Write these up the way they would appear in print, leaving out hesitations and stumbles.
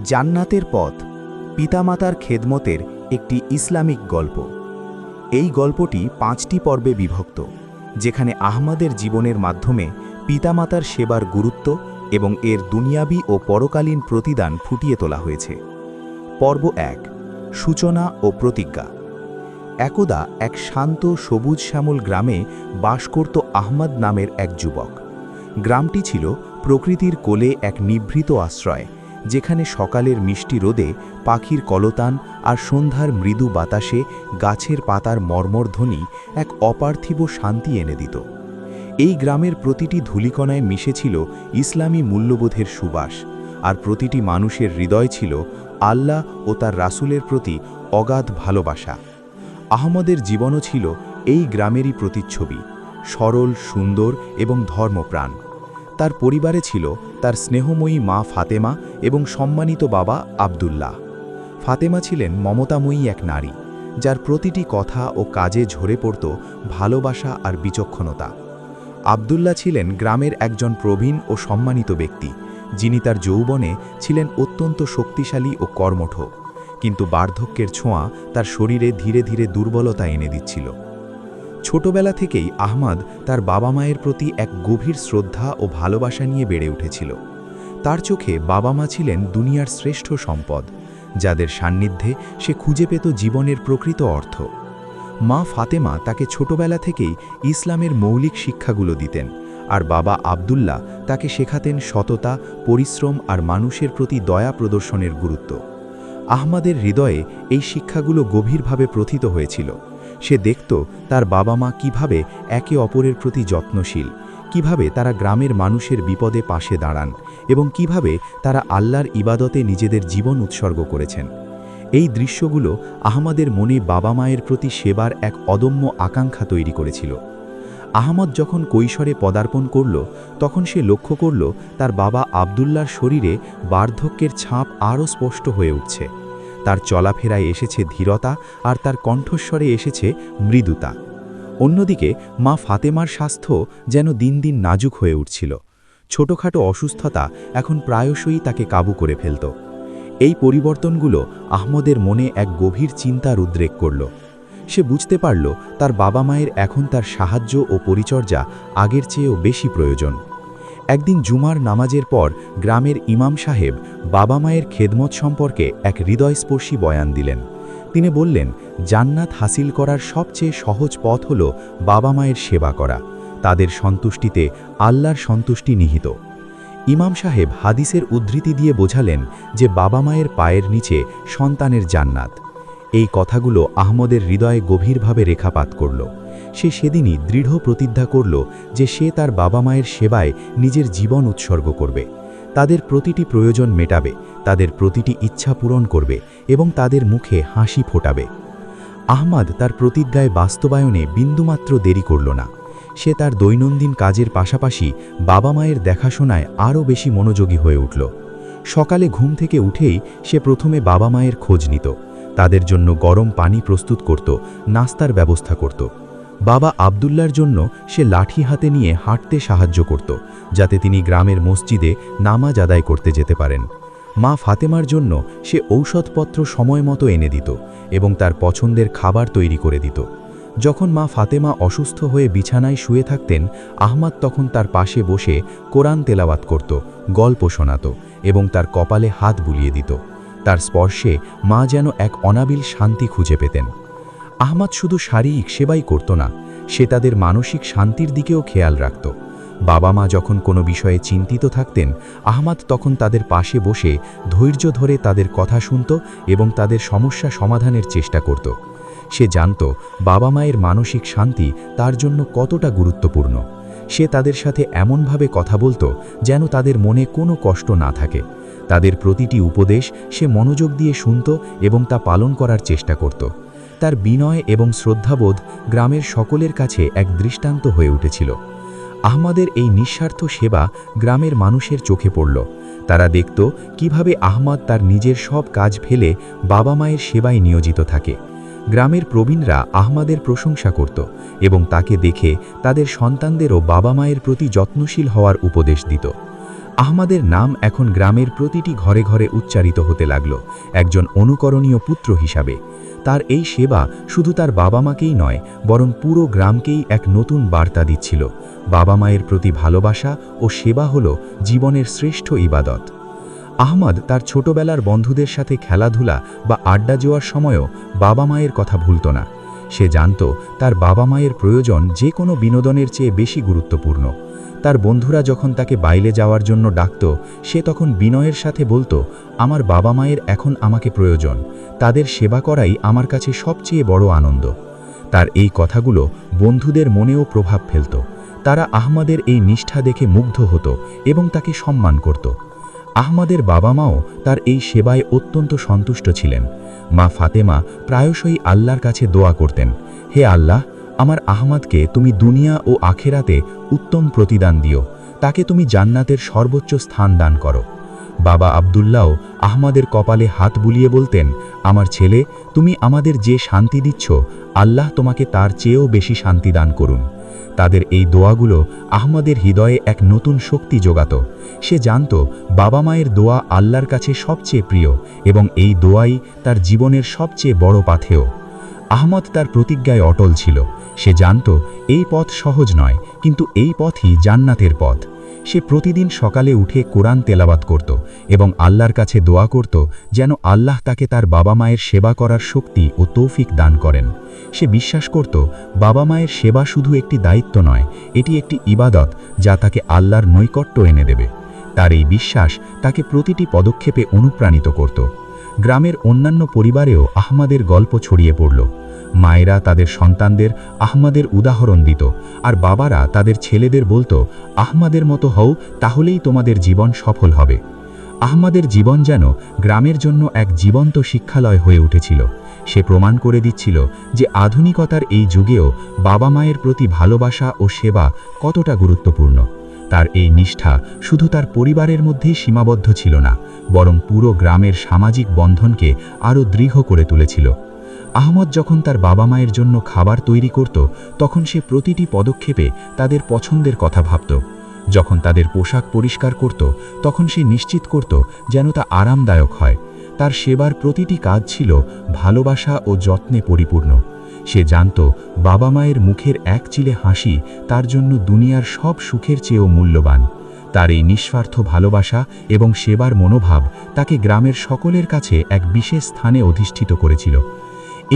জান্নাতের পথ পিতামাতার খেদমতের একটি ইসলামিক গল্প। এই গল্পটি 5টি পর্বে বিভক্ত, যেখানে আহমদের জীবনের মাধ্যমে পিতামাতার সেবার গুরুত্ব এবং এর দুনিয়াবি ও পরকালীন প্রতিদান ফুটিয়ে তোলা হয়েছে। পর্ব 1, সূচনা ও প্রতিজ্ঞা। একদা এক শান্ত সবুজ শ্যামল গ্রামে বাস করত আহমদ নামের এক যুবক। গ্রামটি ছিল প্রকৃতির কোলে এক নিভৃত আশ্রয়, যেখানে সকালের মিষ্টি রোদে পাখির কলতান আর সন্ধ্যার মৃদু বাতাসে গাছের পাতার মর্মরধ্বনি এক অপার্থিব শান্তি এনে দিত। এই গ্রামের প্রতিটি ধূলিকণায় মিশেছিল ইসলামী মূল্যবোধের সুবাস, আর প্রতিটি মানুষের হৃদয় ছিল আল্লাহ ও তার রাসূলের প্রতি অগাধ ভালোবাসা। আহমদের জীবনও ছিল এই গ্রামেরই প্রতিচ্ছবি, সরল, সুন্দর এবং ধর্মপ্রাণ। তার পরিবারে ছিল তার স্নেহময়ী মা ফাতেমা এবং সম্মানিত বাবা আব্দুল্লাহ। ফাতেমা ছিলেন মমতাময়ী এক নারী, যার প্রতিটি কথা ও কাজে ঝরে পড়ত ভালোবাসা আর বিচক্ষণতা। আব্দুল্লাহ ছিলেন গ্রামের একজন প্রবীণ ও সম্মানিত ব্যক্তি, যিনি তার যৌবনে ছিলেন অত্যন্ত শক্তিশালী ও কর্মঠ, কিন্তু বার্ধক্যের ছোঁয়া তার শরীরে ধীরে ধীরে দুর্বলতা এনে দিচ্ছিল। ছোটবেলা থেকেই আহমদ তার বাবা মায়ের প্রতি এক গভীর শ্রদ্ধা ও ভালোবাসা নিয়ে বেড়ে উঠেছিল। তার চোখে বাবা মা ছিলেন দুনিয়ার শ্রেষ্ঠ সম্পদ, যাদের সান্নিধ্যে সে খুঁজে পেত জীবনের প্রকৃত অর্থ। মা ফাতেমা তাকে ছোটবেলা থেকেই ইসলামের মৌলিক শিক্ষাগুলো দিতেন, আর বাবা আব্দুল্লাহ তাকে শেখাতেন সততা, পরিশ্রম আর মানুষের প্রতি দয়া প্রদর্শনের গুরুত্ব। আহমদের হৃদয়ে এই শিক্ষাগুলো গভীরভাবে প্রথিত হয়েছিল। সে দেখত তার বাবা মা কিভাবে একে অপরের প্রতি যত্নশীল, কিভাবে তারা গ্রামের মানুষের বিপদে পাশে দাঁড়ান এবং কিভাবে তারা আল্লাহর ইবাদতে নিজেদের জীবন উৎসর্গ করেছেন। এই দৃশ্যগুলো আহমদের মনে বাবা মায়ের প্রতি সেবার এক অদম্য আকাঙ্ক্ষা তৈরি করেছিল। আহমদ যখন কৈশোরে পদার্পণ করল, তখন সে লক্ষ্য করল তার বাবা আব্দুল্লাহর শরীরে বার্ধক্যের ছাপ আরও স্পষ্ট হয়ে উঠছে। তার চলাফেরায় এসেছে ধীরতা, আর তার কণ্ঠস্বরে এসেছে মৃদুতা। অন্যদিকে মা ফাতেমার স্বাস্থ্য যেন দিন দিন নাজুক হয়ে উঠছিল। ছোটখাটো অসুস্থতা এখন প্রায়শই তাকে কাবু করে ফেলত। এই পরিবর্তনগুলো আহমদের মনে এক গভীর চিন্তার উদ্রেক করল। সে বুঝতে পারল তার বাবা মায়ের এখন তার সাহায্য ও পরিচর্যা আগের চেয়েও বেশি প্রয়োজন। একদিন জুমার নামাজের পর গ্রামের ইমাম সাহেব বাবা মায়ের খেদমত সম্পর্কে এক হৃদয়স্পর্শী বয়ান দিলেন। তিনি বললেন, জান্নাত হাসিল করার সবচেয়ে সহজ পথ হল বাবা মায়ের সেবা করা। তাদের সন্তুষ্টিতে আল্লাহর সন্তুষ্টি নিহিত। ইমাম সাহেব হাদিসের উদ্ধৃতি দিয়ে বোঝালেন যে বাবা মায়ের পায়ের নিচে সন্তানের জান্নাত। এই কথাগুলো আহমদের হৃদয়ে গভীরভাবে রেখাপাত করল। সে সেদিনই দৃঢ় প্রতিজ্ঞা করল যে সে তার বাবা মায়ের সেবায় নিজের জীবন উৎসর্গ করবে। তাদের প্রতিটি প্রয়োজন মেটাবে, তাদের প্রতিটি ইচ্ছা পূরণ করবে এবং তাদের মুখে হাসি ফোটাবে। আহমদ তার প্রতিজ্ঞায় বাস্তবায়নে বিন্দুমাত্র দেরি করল না। সে তার দৈনন্দিন কাজের পাশাপাশি বাবা মায়ের দেখাশোনায় আরও বেশি মনোযোগী হয়ে উঠল। সকালে ঘুম থেকে উঠেই সে প্রথমে বাবা মায়ের খোঁজ নিত, তাদের জন্য গরম পানি প্রস্তুত করত, নাস্তার ব্যবস্থা করত। বাবা আব্দুল্লাহর জন্য সে লাঠি হাতে নিয়ে হাঁটতে সাহায্য করত, যাতে তিনি গ্রামের মসজিদে নামাজ আদায় করতে যেতে পারেন। মা ফাতেমার জন্য সে ঔষধপত্র সময় মতো এনে দিত এবং তার পছন্দের খাবার তৈরি করে দিত। যখন মা ফাতেমা অসুস্থ হয়ে বিছানায় শুয়ে থাকতেন, আহমদ তখন তার পাশে বসে কোরআন তেলাওয়াত করত, গল্প শোনাত এবং তার কপালে হাত বুলিয়ে দিত। তার স্পর্শে মা যেন এক অনাবিল শান্তি খুঁজে পেতেন। আহমদ শুধু শারীরিক সেবাই করত না, সে তাদের মানসিক শান্তির দিকেও খেয়াল রাখত। বাবা মা যখন কোনো বিষয়ে চিন্তিত থাকতেন, আহমদ তখন তাদের পাশে বসে ধৈর্য ধরে তাদের কথা শুনত এবং তাদের সমস্যা সমাধানের চেষ্টা করত। সে জানত বাবা মায়ের মানসিক শান্তি তার জন্য কতটা গুরুত্বপূর্ণ। সে তাদের সাথে এমনভাবে কথা বলত যেন তাদের মনে কোনো কষ্ট না থাকে। তাদের প্রতিটি উপদেশ সে মনোযোগ দিয়ে শুনত এবং তা পালন করার চেষ্টা করত। তার বিনয় এবং শ্রদ্ধাবোধ গ্রামের সকলের কাছে এক দৃষ্টান্ত হয়ে উঠেছিল। আহমদের এই নিঃস্বার্থ সেবা গ্রামের মানুষের চোখে পড়ল। তারা দেখত কিভাবে আহমদ তার নিজের সব কাজ ফেলে বাবা মায়ের সেবায় নিয়োজিত থাকে। গ্রামের প্রবীণরা আহমদের প্রশংসা করত এবং তাকে দেখে তাদের সন্তানদেরও বাবা মায়ের প্রতি যত্নশীল হওয়ার উপদেশ দিত। আহমাদের নাম এখন গ্রামের প্রতিটি ঘরে ঘরে উচ্চারিত হতে লাগল একজন অনুকরণীয় পুত্র হিসাবে। তার এই সেবা শুধু তার বাবা মাকেই নয়, বরং পুরো গ্রামকেই এক নতুন বার্তা দিচ্ছিল। বাবা মায়ের প্রতি ভালোবাসা ও সেবা হল জীবনের শ্রেষ্ঠ ইবাদত। আহমদ তার ছোটবেলার বন্ধুদের সাথে খেলাধুলা বা আড্ডা যাওয়ার সময়ও বাবা মায়ের কথা ভুলত না। সে জানত তার বাবা মায়ের প্রয়োজন যে কোনো বিনোদনের চেয়ে বেশি গুরুত্বপূর্ণ। তার বন্ধুরা যখন তাকে বাইরে যাওয়ার জন্য ডাকত, সে তখন বিনয়ের সাথে বলতো, আমার বাবা মায়ের এখন আমাকে প্রয়োজন, তাদের সেবা করাই আমার কাছে সবচেয়ে বড় আনন্দ। তার এই কথাগুলো বন্ধুদের মনেও প্রভাব ফেলত। তারা আহমদের এই নিষ্ঠা দেখে মুগ্ধ হতো এবং তাকে সম্মান করত। আহমদের বাবা মাও তার এই সেবায় অত্যন্ত সন্তুষ্ট ছিলেন। মা ফাতেমা প্রায়শই আল্লাহর কাছে দোয়া করতেন, হে আল্লাহ, আমার আহমদকে তুমি দুনিয়া ও আখেরাতে উত্তম প্রতিদান দিও, তাকে তুমি জান্নাতের সর্বোচ্চ স্থান দান করো। বাবা আব্দুল্লাহ আহমদের কপালে হাত বুলিয়ে বলতেন, আমার ছেলে, তুমি আমাদের যে শান্তি দিচ্ছ, আল্লাহ তোমাকে তার চেয়েও বেশি শান্তি দান করুন। তাদের এই দোয়াগুলো আহমদের হৃদয়ে এক নতুন শক্তি যোগাত। সে জানত বাবা মায়ের দোয়া আল্লাহর কাছে সবচেয়ে প্রিয় এবং এই দোয়াই তার জীবনের সবচেয়ে বড় পাথেয়। আহমদ তার প্রতিজ্ঞায় অটল ছিল। সে জানত এই পথ সহজ নয়, কিন্তু এই পথই জান্নাতের পথ। সে প্রতিদিন সকালে উঠে কোরআন তেলাওয়াত করত এবং আল্লাহর কাছে দোয়া করত যেন আল্লাহ তাকে তার বাবা মায়ের সেবা করার শক্তি ও তৌফিক দান করেন। সে বিশ্বাস করত বাবা মায়ের সেবা শুধু একটি দায়িত্ব নয়, এটি একটি ইবাদত যা তাকে আল্লাহর নৈকট্য এনে দেবে। তার এই বিশ্বাস তাকে প্রতিটি পদক্ষেপে অনুপ্রাণিত করত। গ্রামের অন্যান্য পরিবারেও আহমদের গল্প ছড়িয়ে পড়ল। মায়েরা তাদের সন্তানদের আহমদের উদাহরণ দিত, আর বাবারা তাদের ছেলেদের বলতো, আহমদের মতো হও, তাহলেই তোমাদের জীবন সফল হবে। আহমদের জীবন যেন গ্রামের জন্য এক জীবন্ত শিক্ষালয় হয়ে উঠেছিল। সে প্রমাণ করে দিচ্ছিল যে আধুনিকতার এই যুগেও বাবা মায়ের প্রতি ভালোবাসা ও সেবা কতটা গুরুত্বপূর্ণ। তার এই নিষ্ঠা শুধু তার পরিবারের মধ্যেই সীমাবদ্ধ ছিল না, বরং পুরো গ্রামের সামাজিক বন্ধনকে আরও দৃঢ় করে তুলেছিল। আহমদ যখন তার বাবা মায়ের জন্য খাবার তৈরি করত, তখন সে প্রতিটি পদক্ষেপে তাদের পছন্দের কথা ভাবত। যখন তাদের পোশাক পরিষ্কার করত, তখন সে নিশ্চিত করত যেন তা আরামদায়ক হয়। তার সেবার প্রতিটি কাজ ছিল ভালোবাসা ও যত্নে পরিপূর্ণ। সে জানত বাবা মায়ের মুখের এক চিলে হাসি তার জন্য দুনিয়ার সব সুখের চেয়েও মূল্যবান। তার এই নিঃস্বার্থ ভালোবাসা এবং সেবার মনোভাব তাকে গ্রামের সকলের কাছে এক বিশেষ স্থানে অধিষ্ঠিত করেছিল।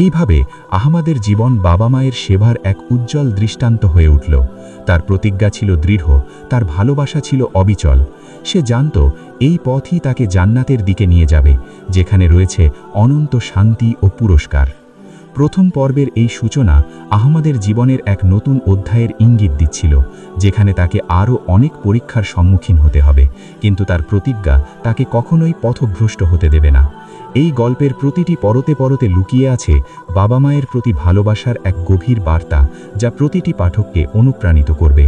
এইভাবে আহমদের জীবন বাবা মায়ের সেবার এক উজ্জ্বল দৃষ্টান্ত হয়ে উঠল। তার প্রতিজ্ঞা ছিল দৃঢ়, তার ভালোবাসা ছিল অবিচল। সে জানত এই পথই তাকে জান্নাতের দিকে নিয়ে যাবে, যেখানে রয়েছে অনন্ত শান্তি ও পুরস্কার। প্রথম পর্বের এই সূচনা আহমদের জীবনের এক নতুন অধ্যায়ের ইঙ্গিত দিচ্ছিল, যেখানে তাকে আরও অনেক পরীক্ষার সম্মুখীন হতে হবে, কিন্তু তার প্রতিজ্ঞা তাকে কখনোই পথভ্রষ্ট হতে দেবে না। এই গল্পের প্রতিটি পরতে পরতে লুকিয়ে আছে বাবা মায়ের প্রতি ভালোবাসার এক গভীর বার্তা, যা প্রতিটি পাঠককে অনুপ্রাণিত করবে।